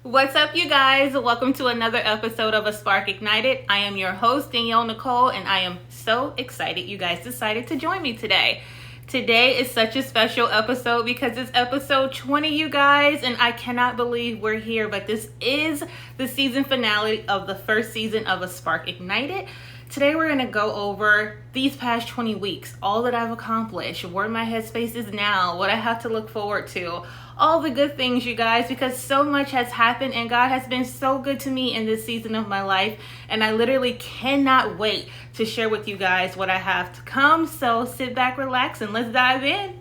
What's up, you guys? Welcome to another episode of A Spark Ignited. I am your host, Danielle Nicole, and I am so excited you guys decided to join me today. Today is such a special episode because it's episode 20, you guys, and I cannot believe we're here, but this is the season finale of the first season of A Spark Ignited. Today we're going to go over these past 20 weeks, all that I've accomplished, where my headspace is now, what I have to look forward to, all the good things, you guys, because so much has happened and God has been so good to me in this season of my life, and I literally cannot wait to share with you guys what I have to come. So sit back, relax, and let's dive in.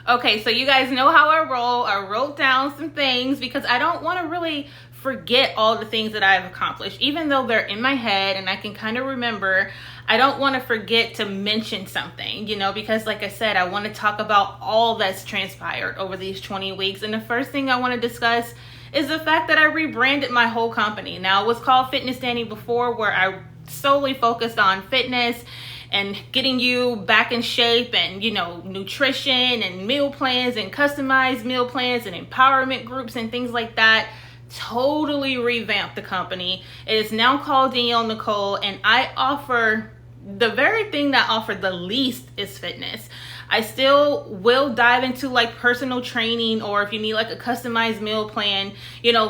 Okay, so you guys know how I roll. I wrote down some things because I don't want to really forget all the things that I've accomplished. Even though they're in my head and I can kind of remember, I don't want to forget to mention something, because like I said, I want to talk about all that's transpired over these 20 weeks. And the first thing I want to discuss is the fact that I rebranded my whole company. Now, it was called Fitness Danny before, where I solely focused on fitness and getting you back in shape and, nutrition and meal plans and customized meal plans and empowerment groups and things like that. Totally revamped the company. It is now called Danielle Nicole, and I offer the very thing that I offer the least is fitness. I still will dive into like personal training, or if you need like a customized meal plan,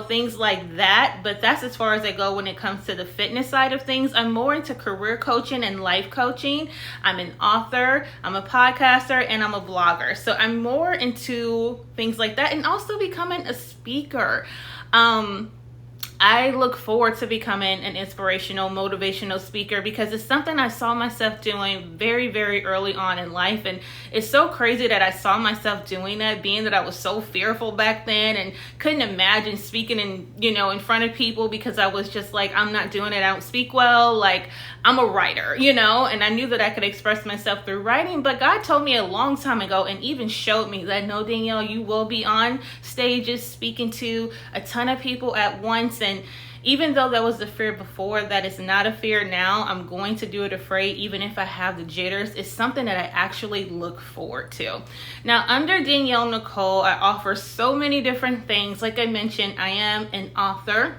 things like that. But that's as far as I go when it comes to the fitness side of things. I'm more into career coaching and life coaching. I'm an author, I'm a podcaster, and I'm a blogger. So I'm more into things like that, and also becoming a speaker. I look forward to becoming an inspirational, motivational speaker because it's something I saw myself doing very, very early on in life. And it's so crazy that I saw myself doing that, being that I was so fearful back then and couldn't imagine speaking in front of people because I was just like, I'm not doing it. I don't speak well. Like, I'm a writer, and I knew that I could express myself through writing. But God told me a long time ago and even showed me that, no, Danielle, you will be on stages speaking to a ton of people at once. And even though that was the fear before, that is not a fear now. I'm going to do it afraid, even if I have the jitters. It's something that I actually look forward to. Now, under Danielle Nicole, I offer so many different things. Like I mentioned, I am an author.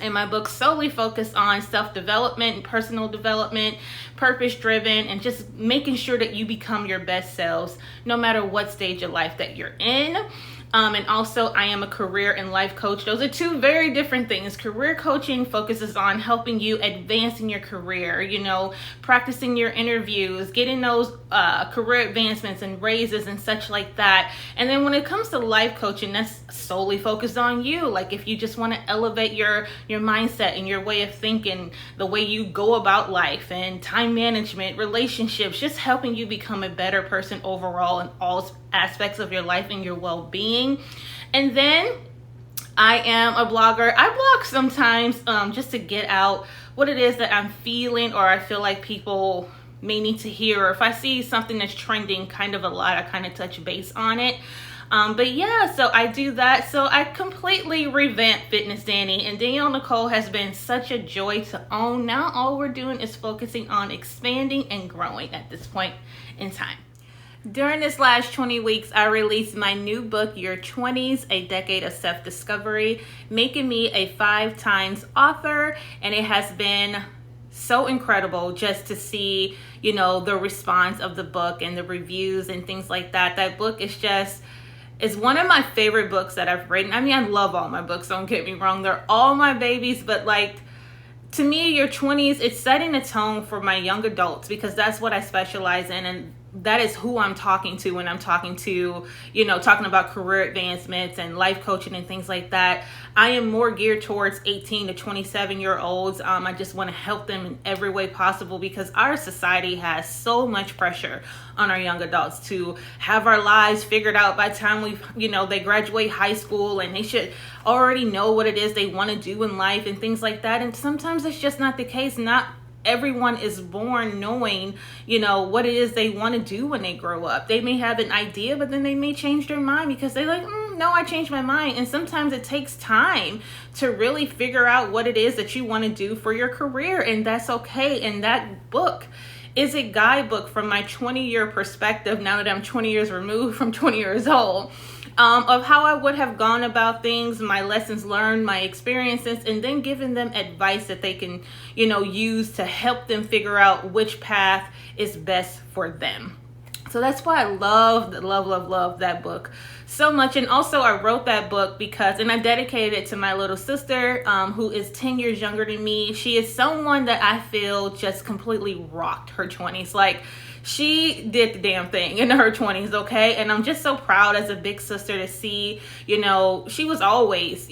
And my books solely focus on self-development and personal development, purpose-driven, and just making sure that you become your best selves no matter what stage of life that you're in. And also, I am a career and life coach. Those are two very different things. Career coaching focuses on helping you advance in your career, practicing your interviews, getting those career advancements and raises and such like that. And then when it comes to life coaching, that's solely focused on you. Like if you just want to elevate your mindset and your way of thinking, the way you go about life and time management, relationships, just helping you become a better person overall in all aspects of your life and your well-being. And then I am a blogger. I blog sometimes just to get out what it is that I'm feeling, or I feel like people may need to hear, or if I see something that's trending kind of a lot, I kind of touch base on it. But yeah, so I do that. So I completely revamped Fitness Danny, and Danielle Nicole has been such a joy to own. Now all we're doing is focusing on expanding and growing at this point in time. During this last 20 weeks, I released my new book, Your 20s, A Decade of Self-Discovery, making me a 5 times author. And it has been so incredible just to see, the response of the book and the reviews and things like that. That book is one of my favorite books that I've written. I mean, I love all my books, don't get me wrong. They're all my babies, but to me, Your 20s, it's setting a tone for my young adults because that's what I specialize in. And that is who I'm talking to when I'm talking to, talking about career advancements and life coaching and things like that. I am more geared towards 18 to 27-year-olds. I just want to help them in every way possible because our society has so much pressure on our young adults to have our lives figured out by the time they graduate high school, and they should already know what it is they want to do in life and things like that. And sometimes it's just not the case. Not everyone is born knowing, what it is they want to do when they grow up. They may have an idea, but then they may change their mind because they're like, no, I changed my mind. And sometimes it takes time to really figure out what it is that you want to do for your career. And that's okay. And that book is a guidebook from my 20-year perspective now that I'm 20 years removed from 20 years old. of how I would have gone about things, my lessons learned, my experiences, and then giving them advice that they can, use to help them figure out which path is best for them. So that's why I love that book so much. And also I wrote that book because, and I dedicated it to my little sister, who is 10 years younger than me. She is someone that I feel just completely rocked her 20s. Like, she did the damn thing in her 20s, okay? And I'm just so proud as a big sister to see, she was always,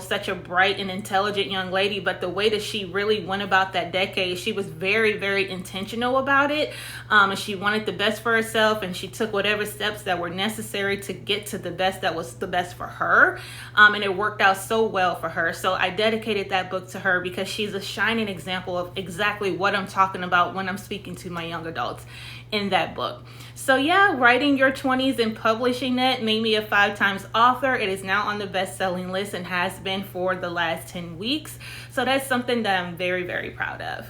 such a bright and intelligent young lady, but the way that she really went about that decade, she was very, very intentional about it. And she wanted the best for herself, and she took whatever steps that were necessary to get to the best that was the best for her. And it worked out so well for her. So I dedicated that book to her because she's a shining example of exactly what I'm talking about when I'm speaking to my young adults in that book. So yeah, writing your 20s and publishing it made me a 5 times author. It is now on the best-selling list and has been for the last 10 weeks. So that's something that I'm very, very proud of.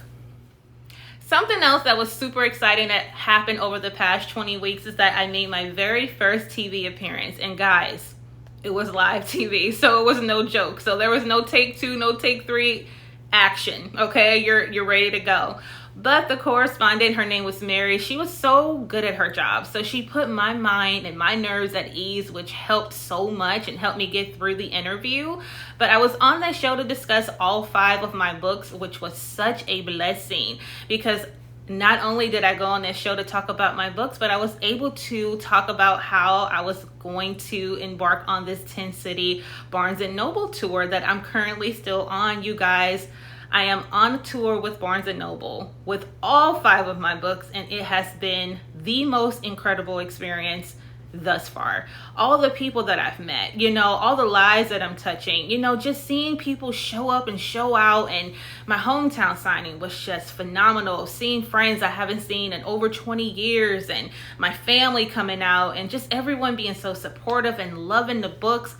Something else that was super exciting that happened over the past 20 weeks is that I made my very first TV appearance. And guys, it was live TV, so it was no joke. So there was no take 2, no take 3, action. Okay, you're ready to go. But the correspondent, her name was Mary, she was so good at her job. So she put my mind and my nerves at ease, which helped so much and helped me get through the interview. But I was on that show to discuss all 5 of my books, which was such a blessing because not only did I go on this show to talk about my books, but I was able to talk about how I was going to embark on this 10-city Barnes & Noble tour that I'm currently still on, you guys. I am on a tour with Barnes & Noble with all 5 of my books, and it has been the most incredible experience thus far. All the people that I've met, all the lives that I'm touching, just seeing people show up and show out. And my hometown signing was just phenomenal. Seeing friends I haven't seen in over 20 years and my family coming out and just everyone being so supportive and loving the books.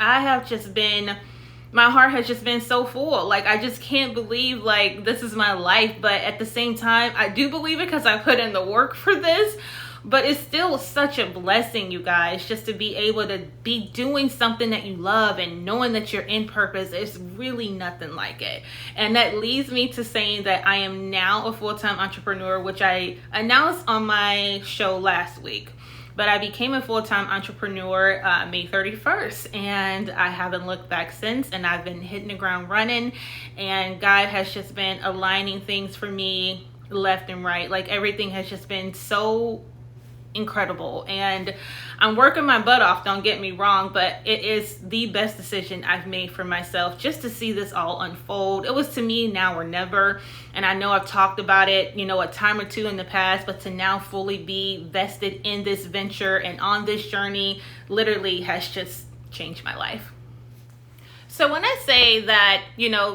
My heart has just been so full. Like, I just can't believe, like, this is my life. But at the same time, I do believe it because I put in the work for this. But it's still such a blessing, you guys, just to be able to be doing something that you love and knowing that you're in purpose. It's really nothing like it. And that leads me to saying that I am now a full-time entrepreneur, which I announced on my show last week. But I became a full-time entrepreneur May 31st, and I haven't looked back since, and I've been hitting the ground running, and God has just been aligning things for me left and right. Like, everything has just been so incredible, and I'm working my butt off, don't get me wrong, but it is the best decision I've made for myself just to see this all unfold. It was, to me, now or never, and I know I've talked about it, a time or two in the past, but to now fully be vested in this venture and on this journey literally has just changed my life. So when I say that,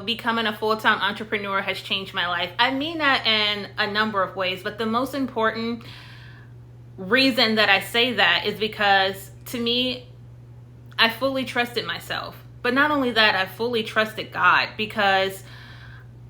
becoming a full-time entrepreneur has changed my life, I mean that in a number of ways, but the most important reason that I say that is because, to me, I fully trusted myself. But not only that, I fully trusted God, because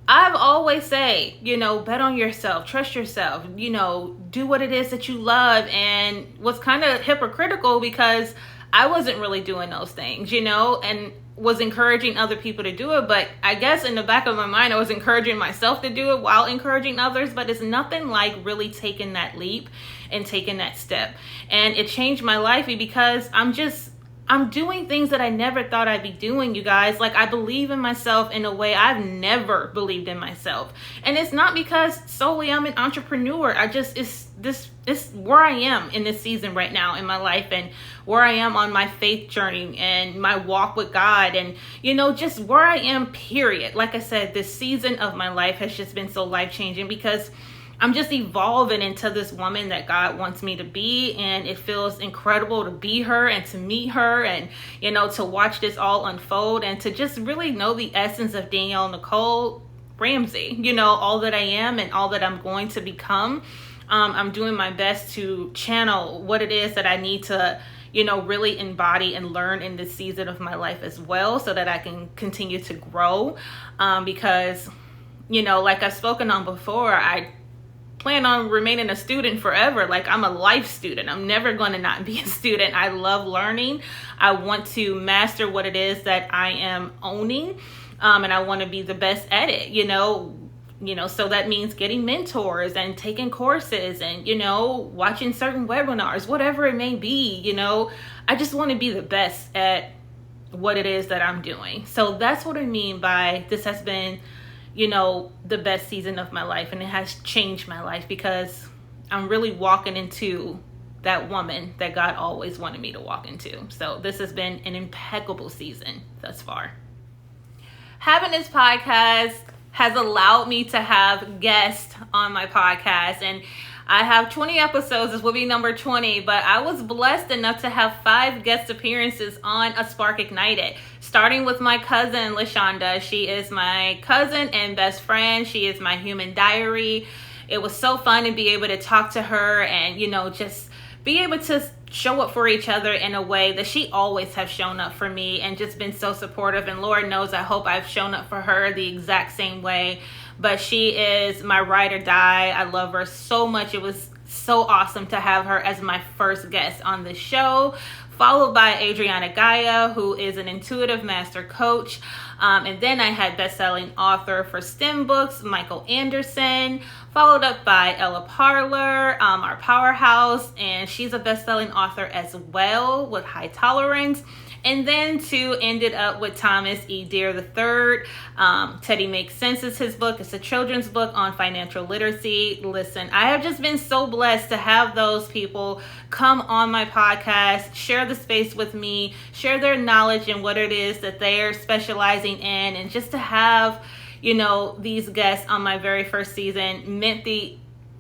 I've always say, bet on yourself, trust yourself, do what it is that you love, and was kind of hypocritical because I wasn't really doing those things, and was encouraging other people to do it. But I guess in the back of my mind, I was encouraging myself to do it while encouraging others. But it's nothing like really taking that leap and taking that step. And it changed my life because I'm doing things that I never thought I'd be doing, you guys. Like, I believe in myself in a way I've never believed in myself. And it's not because solely I'm an entrepreneur. It's where I am in this season right now in my life, and where I am on my faith journey and my walk with God, and, just where I am, period. Like I said, this season of my life has just been so life-changing because I'm just evolving into this woman that God wants me to be, and it feels incredible to be her and to meet her and, to watch this all unfold and to just really know the essence of Danielle Nicole Ramsey, all that I am and all that I'm going to become. I'm doing my best to channel what it is that I need to, really embody and learn in this season of my life as well, so that I can continue to grow. Because, like I've spoken on before, plan on remaining a student forever. Like, I'm a life student. I'm never going to not be a student. I love learning. I want to master what it is that I am owning. And I want to be the best at it, so that means getting mentors and taking courses and, watching certain webinars, whatever it may be, I just want to be the best at what it is that I'm doing. So that's what I mean by this has been, the best season of my life. And it has changed my life because I'm really walking into that woman that God always wanted me to walk into. So this has been an impeccable season thus far. Having this podcast has allowed me to have guests on my podcast, and I have 20 episodes. This will be number 20, but I was blessed enough to have 5 guest appearances on A Spark Ignited, starting with my cousin, LaShonda. She is my cousin and best friend. She is my human diary. It was so fun to be able to talk to her and, just be able to show up for each other in a way that she always has shown up for me and just been so supportive. And Lord knows, I hope I've shown up for her the exact same way. But she is my ride or die. I love her so much. It was so awesome to have her as my first guest on the show, followed by Adriana Gaia, who is an intuitive master coach. And then I had bestselling author for STEM books, Michael Anderson, followed up by Ella Parler, our powerhouse, and she's a bestselling author as well with High Tolerance. And then ended up with Thomas E. Deere III. Teddy Makes Sense is his book. It's a children's book on financial literacy. Listen, I have just been so blessed to have those people come on my podcast, share the space with me, share their knowledge and what it is that they're specializing in. And just to have, these guests on my very first season meant the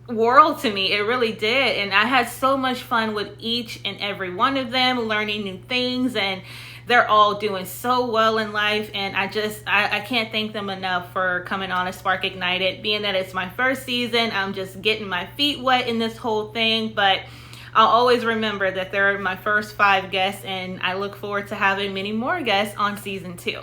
world to me. It really did. And I had so much fun with each and every one of them, learning new things, and they're all doing so well in life. And I can't thank them enough for coming on A Spark Ignited. Being that it's my first season, I'm just getting my feet wet in this whole thing, but I'll always remember that they're my first 5 guests, and I look forward to having many more guests on season 2.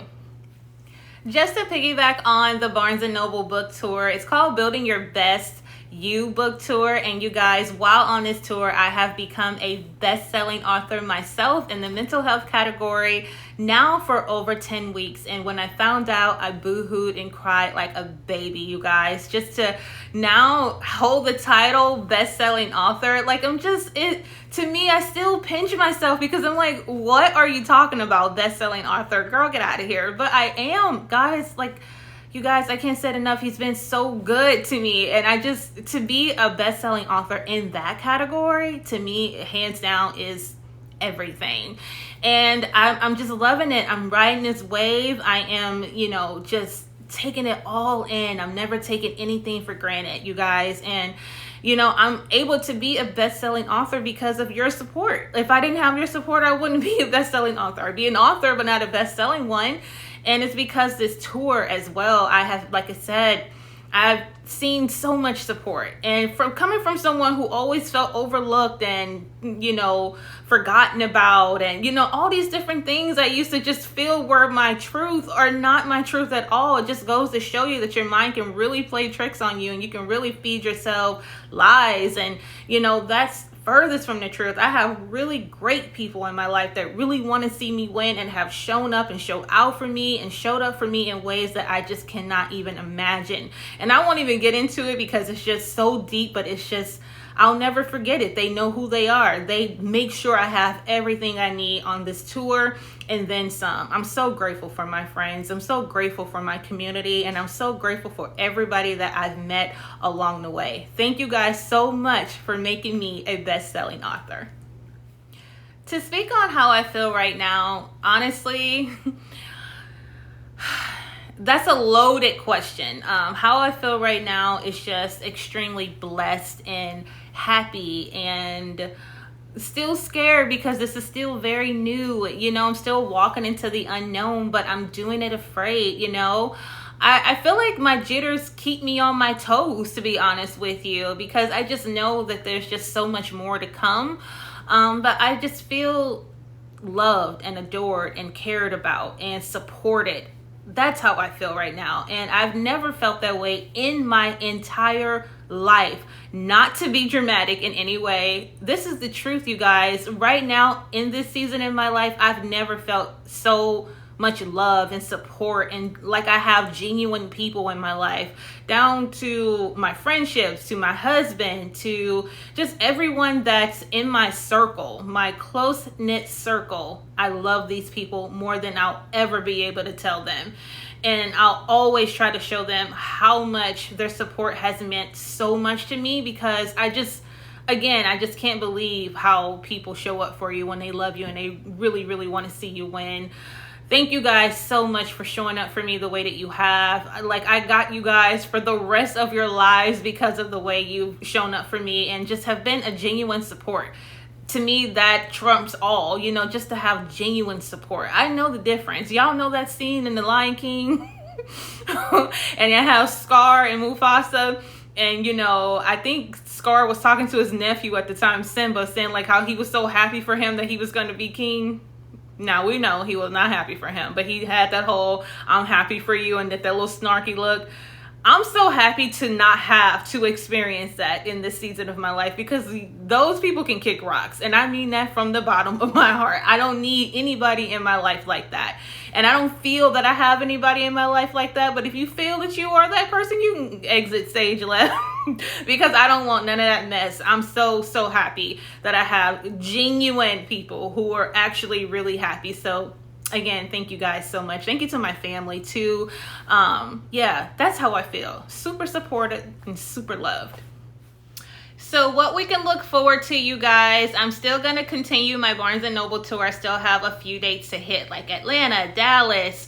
Just to piggyback on the Barnes & Noble book tour, it's called Building Your Best You book tour. And you guys, while on this tour, I have become a best-selling author myself in the mental health category now for over 10 weeks. And when I found out, I boo-hooed and cried like a baby, you guys. Just to now hold the title best-selling author, like to me, I still pinch myself because I'm like, what are you talking about, best-selling author? Girl, get out of here. But I am, guys, you guys, I can't say it enough. He's been so good to me. And to be a best-selling author in that category, to me, hands down, is everything. And I'm just loving it. I'm riding this wave. I am, just taking it all in. I'm never taking anything for granted, you guys. And, I'm able to be a best-selling author because of your support. If I didn't have your support, I wouldn't be a best-selling author. I'd be an author, but not a best-selling one. And it's because this tour as well, I have, like I said, I've seen so much support. And coming from someone who always felt overlooked and, forgotten about and, all these different things I used to just feel were my truth are not my truth at all. It just goes to show you that your mind can really play tricks on you and you can really feed yourself lies. And, that's furthest from the truth. I have really great people in my life that really want to see me win and have shown up and showed out for me and showed up for me in ways that I just cannot even imagine. And I won't even get into it because it's just so deep, but it's just, I'll never forget it. They know who they are. They make sure I have everything I need on this tour and then some. I'm so grateful for my friends. I'm so grateful for my community. And I'm so grateful for everybody that I've met along the way. Thank you guys so much for making me a best-selling author. To speak on how I feel right now, honestly, that's a loaded question. How I feel right now is just extremely blessed and happy and still scared because this is still very new. I'm still walking into the unknown, but I'm doing it afraid, I feel like my jitters keep me on my toes, to be honest with you, because I just know that there's just so much more to come. But I just feel loved and adored and cared about and supported. That's how I feel right now. And I've never felt that way in my entire life. Not to be dramatic in any way. This is the truth, you guys. Right now, in this season in my life, I've never felt so much love and support, and like I have genuine people in my life, down to my friendships, to my husband, to just everyone that's in my circle, my close-knit circle. I love these people more than I'll ever be able to tell them. And I'll always try to show them how much their support has meant so much to me, because I just can't believe how people show up for you when they love you and they really, really want to see you win. Thank you guys so much for showing up for me the way that you have. Like, I got you guys for the rest of your lives because of the way you've shown up for me and just have been a genuine support. To me, that trumps all, just to have genuine support. I know the difference. Y'all know that scene in The Lion King? And it has Scar and Mufasa. And, I think Scar was talking to his nephew at the time, Simba, saying like how he was so happy for him that he was going to be king. Now we know he was not happy for him, but he had that whole "I'm happy for you" and that little snarky look. I'm so happy to not have to experience that in this season of my life, because those people can kick rocks. And I mean that from the bottom of my heart. I don't need anybody in my life like that. And I don't feel that I have anybody in my life like that. But if you feel that you are that person, you can exit stage left because I don't want none of that mess. I'm so happy that I have genuine people who are actually really happy. So again, thank you guys so much. Thank you to my family too. That's how I feel. Super supported and super loved. So what we can look forward to, you guys, I'm still going to continue my Barnes & Noble tour. I still have a few dates to hit, like Atlanta, Dallas,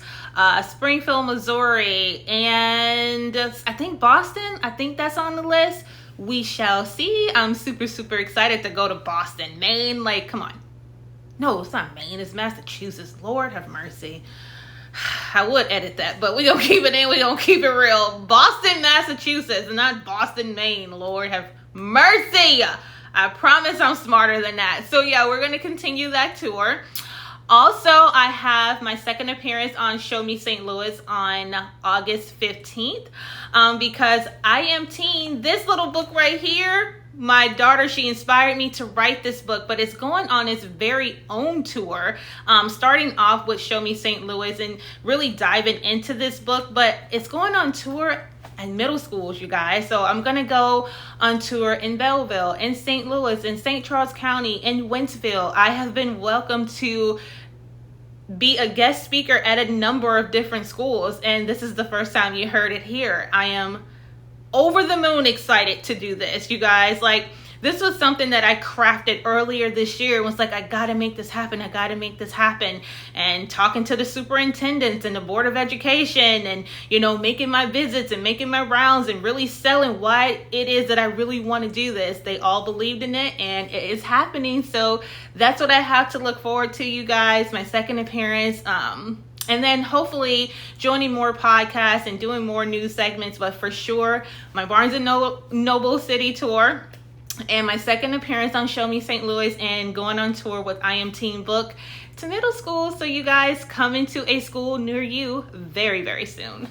Springfield, Missouri, and I think Boston. I think that's on the list. We shall see. I'm super excited to go to Boston, Maine. Like, come on. No, it's not Maine. It's Massachusetts. Lord have mercy. I would edit that, but we're going to keep it in. We're going to keep it real. Boston, Massachusetts, and not Boston, Maine. Lord have mercy. I promise I'm smarter than that. So yeah, we're going to continue that tour. Also, I have my second appearance on Show Me St. Louis on August 15th because I Am Teen, this little book right here, my daughter, she inspired me to write this book, but it's going on its very own tour, starting off with Show Me St. Louis and really diving into this book, but it's going on tour in middle schools, you guys. So I'm going to go on tour in Belleville, in St. Louis, in St. Charles County, in Wentzville. I have been welcomed to be a guest speaker at a number of different schools, and this is the first time you heard it here. I am over the moon excited to do this, you guys. Like, this was something that I crafted earlier this year. It was like, I gotta make this happen. I gotta make this happen. And talking to the superintendents and the Board of Education and, making my visits and making my rounds and really selling why it is that I really want to do this. They all believed in it and it is happening. So that's what I have to look forward to, you guys. My second appearance. And then hopefully joining more podcasts and doing more news segments. But for sure, my Barnes & Noble City tour and my second appearance on Show Me St. Louis and going on tour with I Am Teen book to middle school. So you guys come into a school near you very soon.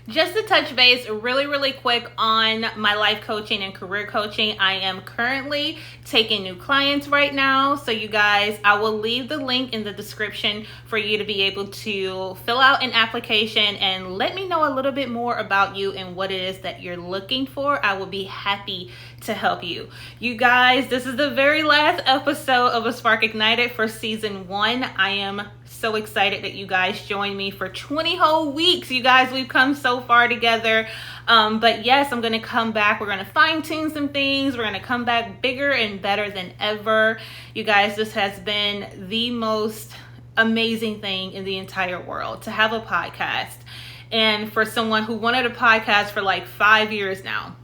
Just to touch base really quick on my life coaching and career coaching. I am currently taking new clients right now. So you guys, I will leave the link in the description for you to be able to fill out an application and let me know a little bit more about you and what it is that you're looking for. I will be happy to help you. You guys, this is the very last episode of A Spark Ignited for season 1. I am so excited that you guys joined me for 20 whole weeks. You guys, we've come so far together. But yes, I'm going to come back. We're going to fine tune some things. We're going to come back bigger and better than ever. You guys, this has been the most amazing thing in the entire world to have a podcast. And for someone who wanted a podcast for like 5 years now,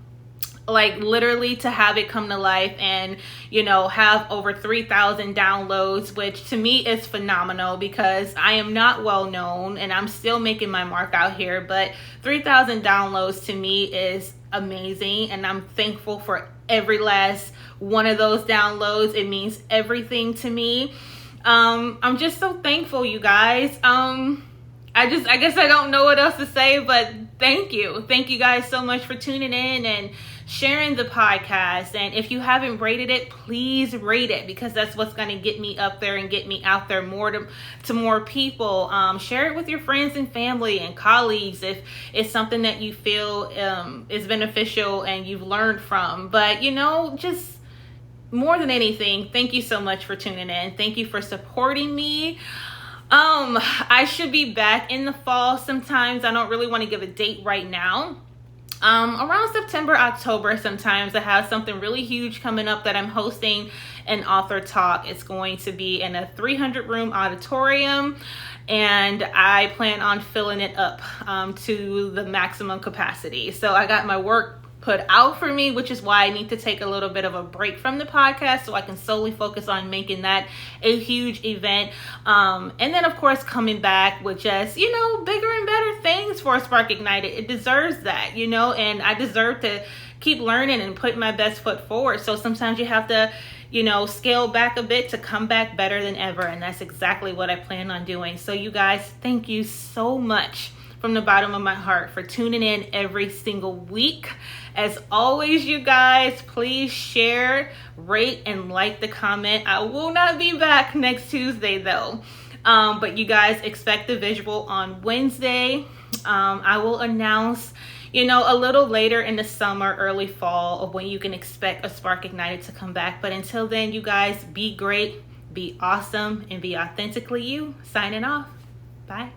like literally to have it come to life and have over 3,000 downloads, which to me is phenomenal because I am not well known and I'm still making my mark out here, but 3,000 downloads to me is amazing and I'm thankful for every last one of those downloads. It means everything to me. I'm just so thankful, you guys. I guess I don't know what else to say, but thank you guys so much for tuning in and sharing the podcast. And if you haven't rated it, please rate it, because that's what's going to get me up there and get me out there more to more people. Share it with your friends and family and colleagues if it's something that you feel is beneficial and you've learned from. But, just more than anything, thank you so much for tuning in. Thank you for supporting me. I should be back in the fall sometimes. I don't really want to give a date right now. Around September, October, sometimes I have something really huge coming up that I'm hosting an author talk. It's going to be in a 300-room auditorium, and I plan on filling it up to the maximum capacity. So I got my work put out for me, which is why I need to take a little bit of a break from the podcast so I can solely focus on making that a huge event. And then, of course, coming back with just, bigger and better things for Spark Ignited. It deserves that, and I deserve to keep learning and put my best foot forward. So sometimes you have to, scale back a bit to come back better than ever. And that's exactly what I plan on doing. So you guys, thank you so much from the bottom of my heart for tuning in every single week. As always, you guys, please share, rate, and like the comment. I will not be back next Tuesday though. But you guys expect the visual on Wednesday. I will announce, a little later in the summer, early fall, of when you can expect a Spark Ignited to come back. But until then, you guys, be great, be awesome, and be authentically you. Signing off. Bye.